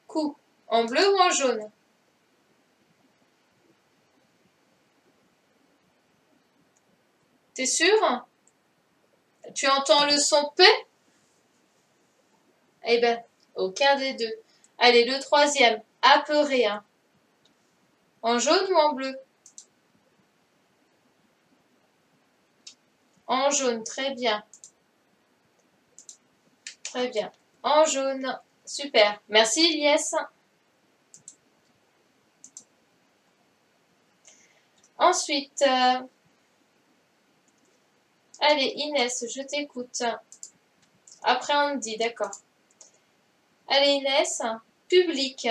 Cou. En bleu ou en jaune? T'es sûr? Tu entends le son P? Eh ben, aucun des deux. Allez, le troisième, apeuré. Hein. En jaune ou en bleu? En jaune, très bien. Très bien. En jaune, super. Merci, Ilyes. Ensuite, allez, Inès, je t'écoute. Après, on dit, d'accord. Allez, Inès, public.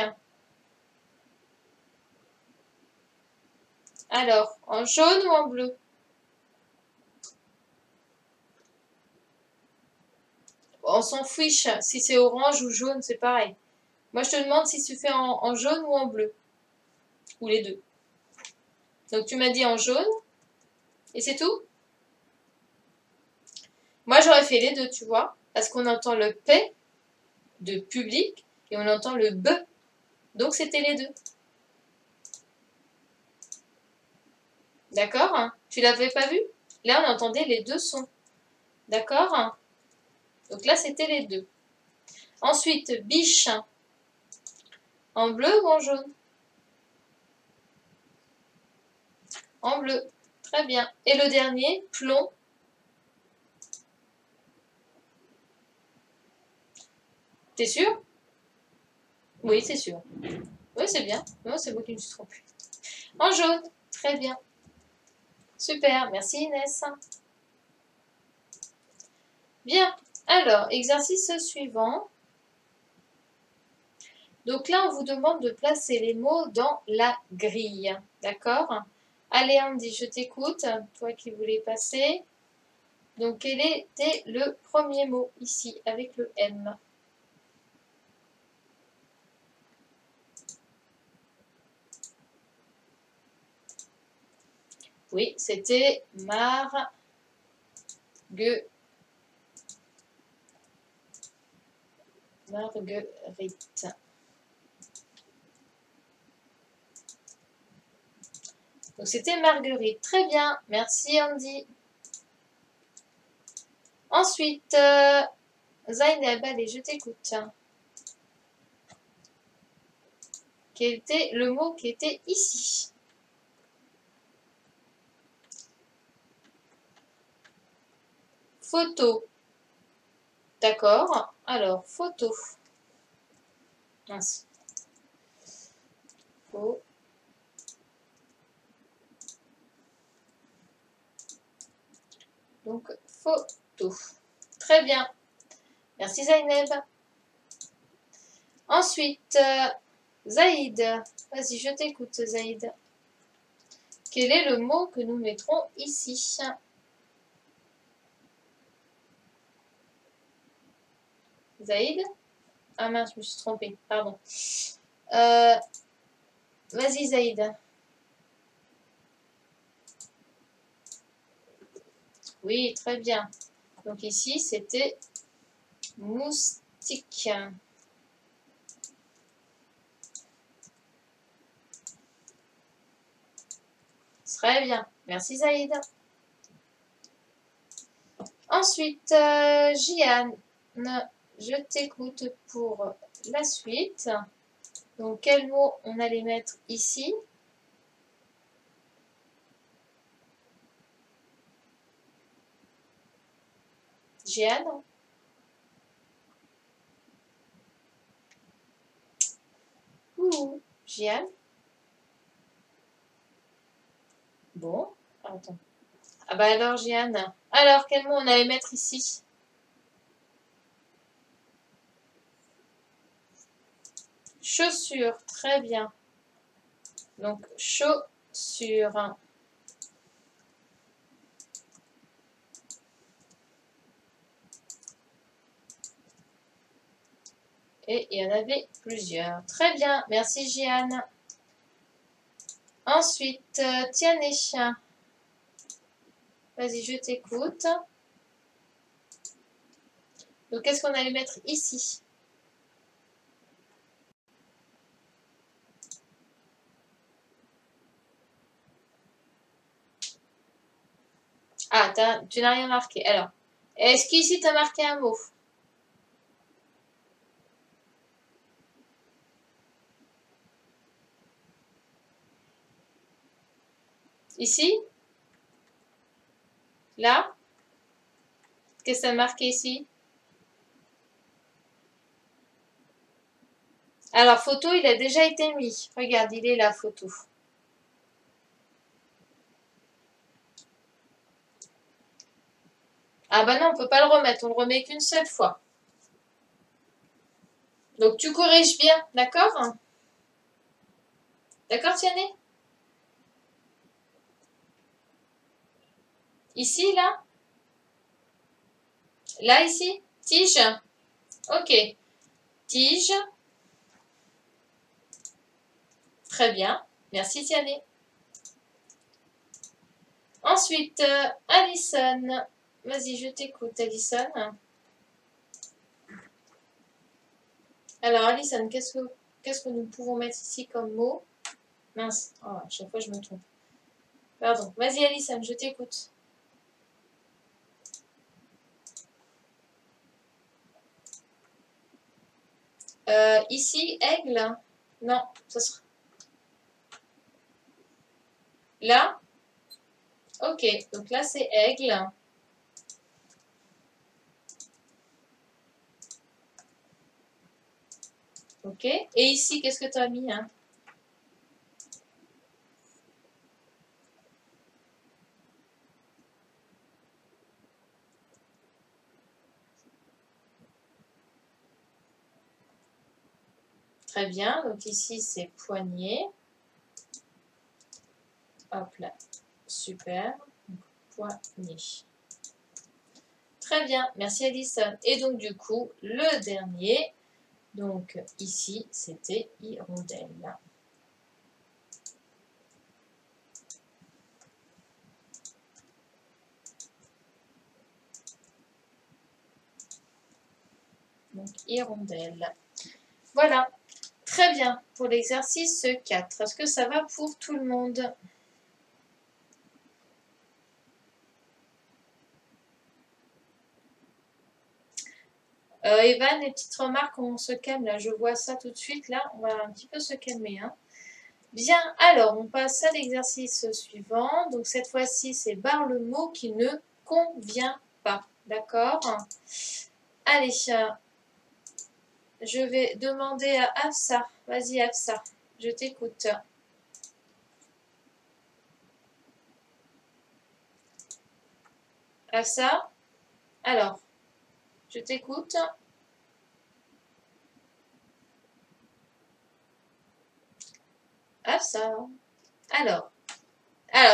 Alors, en jaune ou en bleu? On s'en fiche. Si c'est orange ou jaune, c'est pareil. Moi, je te demande si tu fais en jaune ou en bleu. Ou les deux. Donc, tu m'as dit en jaune. Et c'est tout? Moi, j'aurais fait les deux, tu vois. Parce qu'on entend le P de public et on entend le B. Donc, c'était les deux. D'accord? Tu l'avais pas vu? Là, on entendait les deux sons. D'accord? Donc là, c'était les deux. Ensuite, biche. En bleu ou en jaune? En bleu. Très bien. Et le dernier, plomb. T'es sûr? Oui, c'est sûr. Oui, c'est bien. Non, c'est moi qui me suis trompée. En jaune. Très bien. Super. Merci Inès. Bien. Alors, exercice suivant. Donc là, on vous demande de placer les mots dans la grille. D'accord? Allez, Andy, je t'écoute. Toi qui voulais passer. Donc, quel était le premier mot ici avec le M? Oui, c'était Marguerite. Donc, c'était Marguerite. Très bien. Merci, Andy. Ensuite, Zainab, allez, je t'écoute. Quel était le mot qui était ici? Photo. D'accord. Alors, photo. Mince. Donc, photo. Très bien. Merci, Zainab. Ensuite, Zaïd. Vas-y, je t'écoute, Zaïd. Quel est le mot que nous mettrons ici? Zaïd? Ah mince, je me suis trompée, pardon. Vas-y, Zaïd. Oui, très bien. Donc ici, c'était moustique. Très bien. Merci, Zaïd. Ensuite, Jiane, je t'écoute pour la suite. Donc, quel mot on allait mettre ici? Jiane? Ouh, Jiane? Bon, attends. Ah bah alors, Jiane. Alors, quel mot on allait mettre ici? Chaussures, très bien. Donc, chaussures. Et il y en avait plusieurs. Très bien, merci Jeanne. Ensuite, Tianesh. Vas-y, je t'écoute. Donc, qu'est-ce qu'on allait mettre ici? Ah, tu n'as rien marqué. Alors, est-ce qu'ici, tu as marqué un mot? Ici? Là? Qu'est-ce que ça a marqué ici? Alors, photo, il a déjà été mis. Regarde, il est là, photo. Ah bah non, on peut pas le remettre. On le remet qu'une seule fois. Donc, tu corriges bien, d'accord? D'accord, Tiané? Ici, là? Là, ici? Tige? Ok. Tige. Très bien. Merci, Tiané. Ensuite, Alison. Vas-y, je t'écoute, Alison. Alors, Alison, qu'est-ce que nous pouvons mettre ici comme mot? Mince, oh, à chaque fois je me trompe. Pardon. Vas-y, Alison, je t'écoute. Ici, aigle. Non, ça sera. Là? Ok, donc là c'est aigle. Ok, et ici, qu'est-ce que tu as mis, hein? Très bien, donc ici c'est poignet. Hop là, super. Donc, poignet. Très bien, merci Alison. Et donc du coup, le dernier, donc ici, c'était hirondelle. Donc hirondelle. Voilà, très bien pour l'exercice 4. Est-ce que ça va pour tout le monde? Evan, les petites remarques, on se calme là, je vois ça tout de suite là, on va un petit peu se calmer. Hein. Bien, alors on passe à l'exercice suivant. Donc cette fois-ci, c'est barre le mot qui ne convient pas. D'accord? Allez, je vais demander à Afsa. Vas-y Afsa, je t'écoute. Afsa, alors, je t'écoute. Afsa, alors,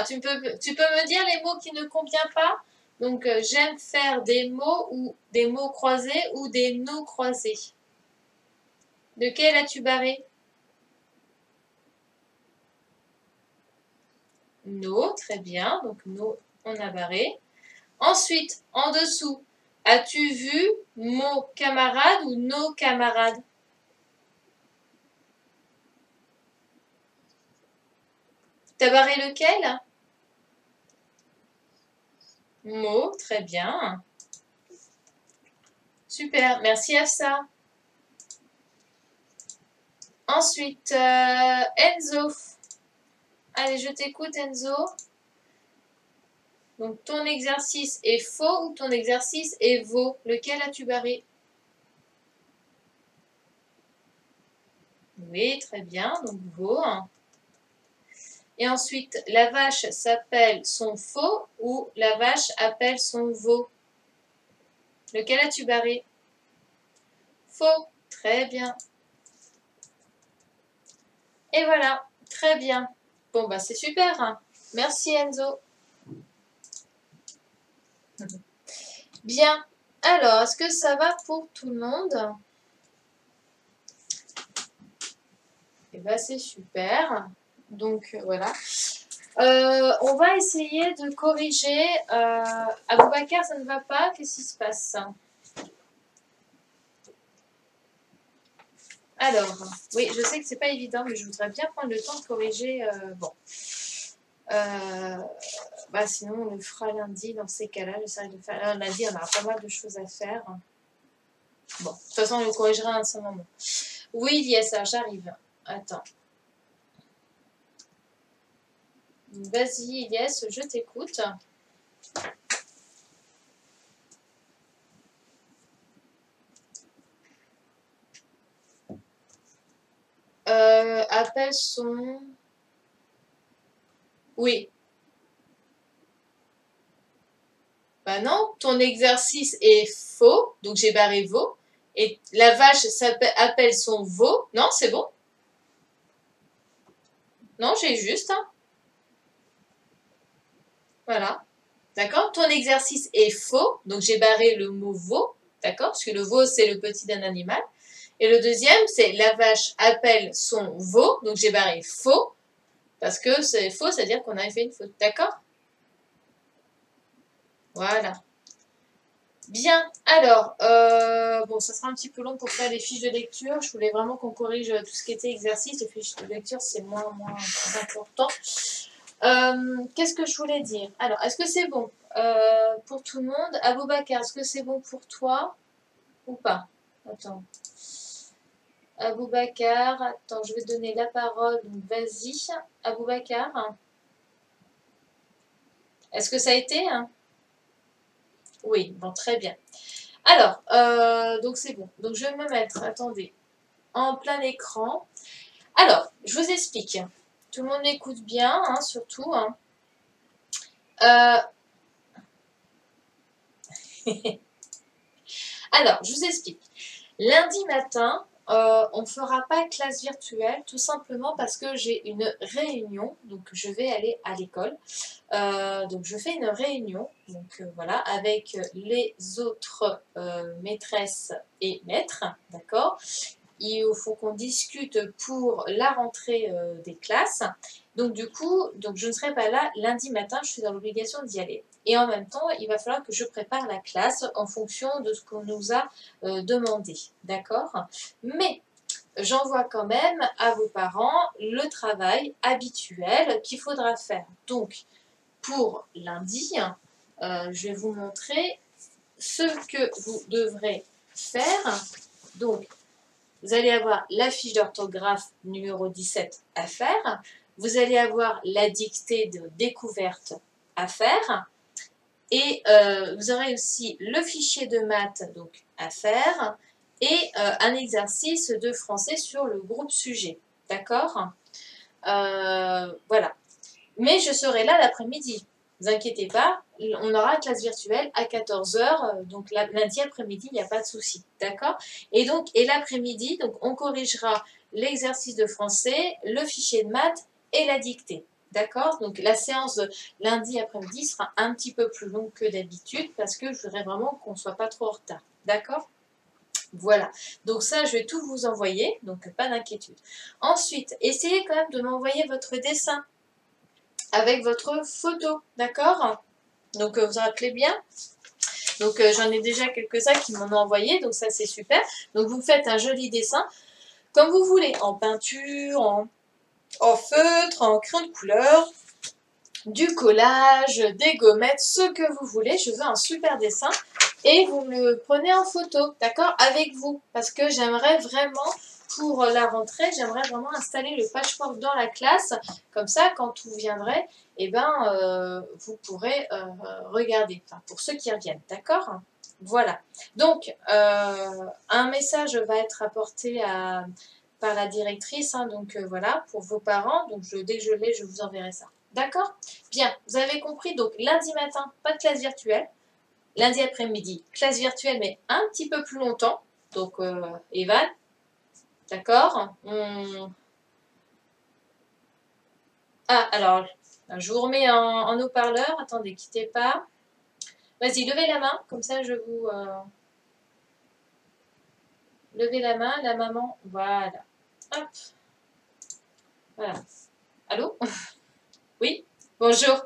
tu peux me dire les mots qui ne conviennent pas? Donc, j'aime faire des mots ou des mots croisés ou des no croisés. Lequel as-tu barré? No, très bien. Donc, no, on a barré. Ensuite, en dessous, as-tu vu mon camarade ou nos camarades? T'as barré lequel? Mo, très bien. Super, merci à ça. Ensuite, Enzo. Allez, je t'écoute, Enzo. Donc, ton exercice est faux ou ton exercice est veau? Lequel as-tu barré? Oui, très bien, donc veau. Et ensuite, la vache s'appelle son faux ou la vache appelle son veau? Lequel as-tu barré? Faux, très bien. Et voilà, très bien. Bon, bah c'est super. Hein. Merci Enzo. Bien. Alors, est-ce que ça va pour tout le monde? Eh bien, c'est super. Donc, voilà. On va essayer de corriger. Aboubacar, ça ne va pas? Qu'est-ce qui se passe? Alors, oui, je sais que c'est pas évident, mais je voudrais bien prendre le temps de corriger. Bon. Bah sinon, on le fera lundi dans ces cas-là. J'essaierai de faire. Là, lundi, on aura pas mal de choses à faire. Bon, de toute façon, on le corrigera à ce moment. Oui, Lies, j'arrive. Attends. Vas-y, Lies, je t'écoute. Appelle son... Oui. Bah non, ton exercice est faux, donc j'ai barré veau. Et la vache appelle son veau. Non, c'est bon. Non, j'ai juste. Hein. Voilà. D'accord. Ton exercice est faux, donc j'ai barré le mot veau. D'accord. Parce que le veau, c'est le petit d'un animal. Et le deuxième, c'est la vache appelle son veau, donc j'ai barré faux. Parce que c'est faux, c'est-à-dire qu'on avait fait une faute. D'accord. Voilà. Bien, alors, bon, ça sera un petit peu long pour faire les fiches de lecture. Je voulais vraiment qu'on corrige tout ce qui était exercice. Les fiches de lecture, c'est moins important. Qu'est-ce que je voulais dire? Alors, est-ce que c'est bon pour tout le monde? Aboubacar, est-ce que c'est bon pour toi ou pas? Attends. Aboubacar, attends, je vais te donner la parole. Donc, vas-y, Aboubacar. Est-ce que ça a été hein? Oui, bon, très bien. Alors, donc c'est bon. Donc je vais me mettre, attendez, en plein écran. Alors, je vous explique. Tout le monde écoute bien, hein, surtout. Hein. Alors, je vous explique. Lundi matin, on ne fera pas classe virtuelle, tout simplement parce que j'ai une réunion. Donc, je vais aller à l'école. Donc, je fais une réunion, donc voilà, avec les autres maîtresses et maîtres, d'accord. Il faut qu'on discute pour la rentrée des classes. Donc du coup, je ne serai pas là lundi matin, je suis dans l'obligation d'y aller. Et en même temps, il va falloir que je prépare la classe en fonction de ce qu'on nous a demandé, d'accord. Mais j'envoie quand même à vos parents le travail habituel qu'il faudra faire. Donc, pour lundi, je vais vous montrer ce que vous devrez faire. Donc, vous allez avoir la fiche d'orthographe numéro 17 à faire. Vous allez avoir la dictée de découverte à faire. Et vous aurez aussi le fichier de maths donc, à faire. Et un exercice de français sur le groupe sujet. D'accord voilà. Mais je serai là l'après-midi. Ne vous inquiétez pas, on aura une classe virtuelle à 14 h, donc lundi après-midi, il n'y a pas de souci, d'accord? Et l'après-midi, donc on corrigera l'exercice de français, le fichier de maths et la dictée, d'accord? Donc la séance de lundi après-midi sera un petit peu plus longue que d'habitude parce que je voudrais vraiment qu'on ne soit pas trop en retard, d'accord? Voilà, donc ça je vais tout vous envoyer, donc pas d'inquiétude. Ensuite, essayez quand même de m'envoyer votre dessin avec votre photo, d'accord? Donc vous en rappelez bien. Donc j'en ai déjà quelques-uns qui m'en ont envoyé, donc ça c'est super. Donc vous faites un joli dessin, comme vous voulez, en peinture, en feutre, en crayon de couleur, du collage, des gommettes, ce que vous voulez. Je veux un super dessin et vous me le prenez en photo, d'accord? Avec vous, parce que j'aimerais vraiment... Pour la rentrée, j'aimerais vraiment installer le patchwork dans la classe. Comme ça, quand vous viendrez, eh ben, vous pourrez regarder. Enfin, pour ceux qui reviennent, d'accord? Voilà. Donc, un message va être apporté par la directrice. Hein, donc, voilà, pour vos parents. Donc, dès que je l'ai, je vous enverrai ça. D'accord? Bien, vous avez compris. Donc, lundi matin, pas de classe virtuelle. Lundi après-midi, classe virtuelle, mais un petit peu plus longtemps. Donc, Evan, d'accord. Ah, alors, je vous remets en haut-parleur. Attendez, quittez pas. Vas-y, levez la main, comme ça je vous... Levez la main, la maman, voilà. Hop. Voilà. Allô? Oui? Bonjour.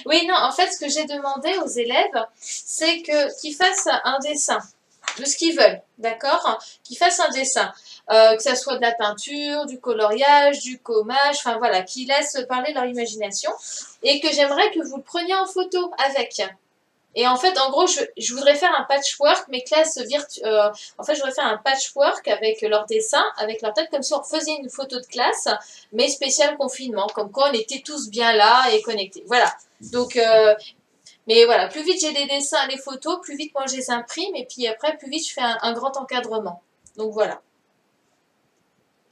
Oui, non, en fait, ce que j'ai demandé aux élèves, c'est qu'ils fassent un dessin de ce qu'ils veulent, d'accord? Qu'ils fassent un dessin. que ça soit de la peinture, du coloriage, du gommage, enfin voilà, qui laissent parler leur imagination et que j'aimerais que vous le preniez en photo avec. Et en fait, en gros, je voudrais faire un patchwork, mes classes virtuelles. En fait, je voudrais faire un patchwork avec leurs dessins, avec leur tête, comme si on faisait une photo de classe, mais spécial confinement, comme quoi on était tous bien là et connectés. Voilà. Donc, mais voilà, plus vite j'ai des dessins, les photos, plus vite moi je les imprime, et puis après, plus vite je fais un grand encadrement. Donc voilà.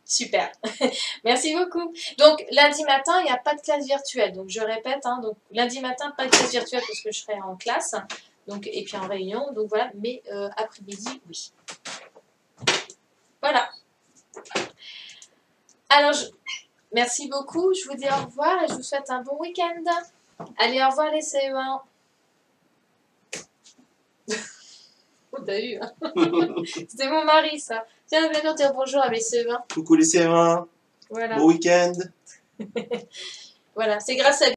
Super. Merci beaucoup. Donc, lundi matin, il n'y a pas de classe virtuelle. Donc, je répète, hein, donc, lundi matin, pas de classe virtuelle parce que je serai en classe. Donc, et puis en réunion. Donc, voilà. Mais après-midi, oui. Voilà. Alors, merci beaucoup. Je vous dis au revoir et je vous souhaite un bon week-end. Allez, au revoir les CE1. Oh, t'as eu, hein. C'était mon mari, ça. Tiens, viens dire bonjour à mes CE1. Coucou les CM1. Voilà. Bon week-end. Voilà, c'est grâce à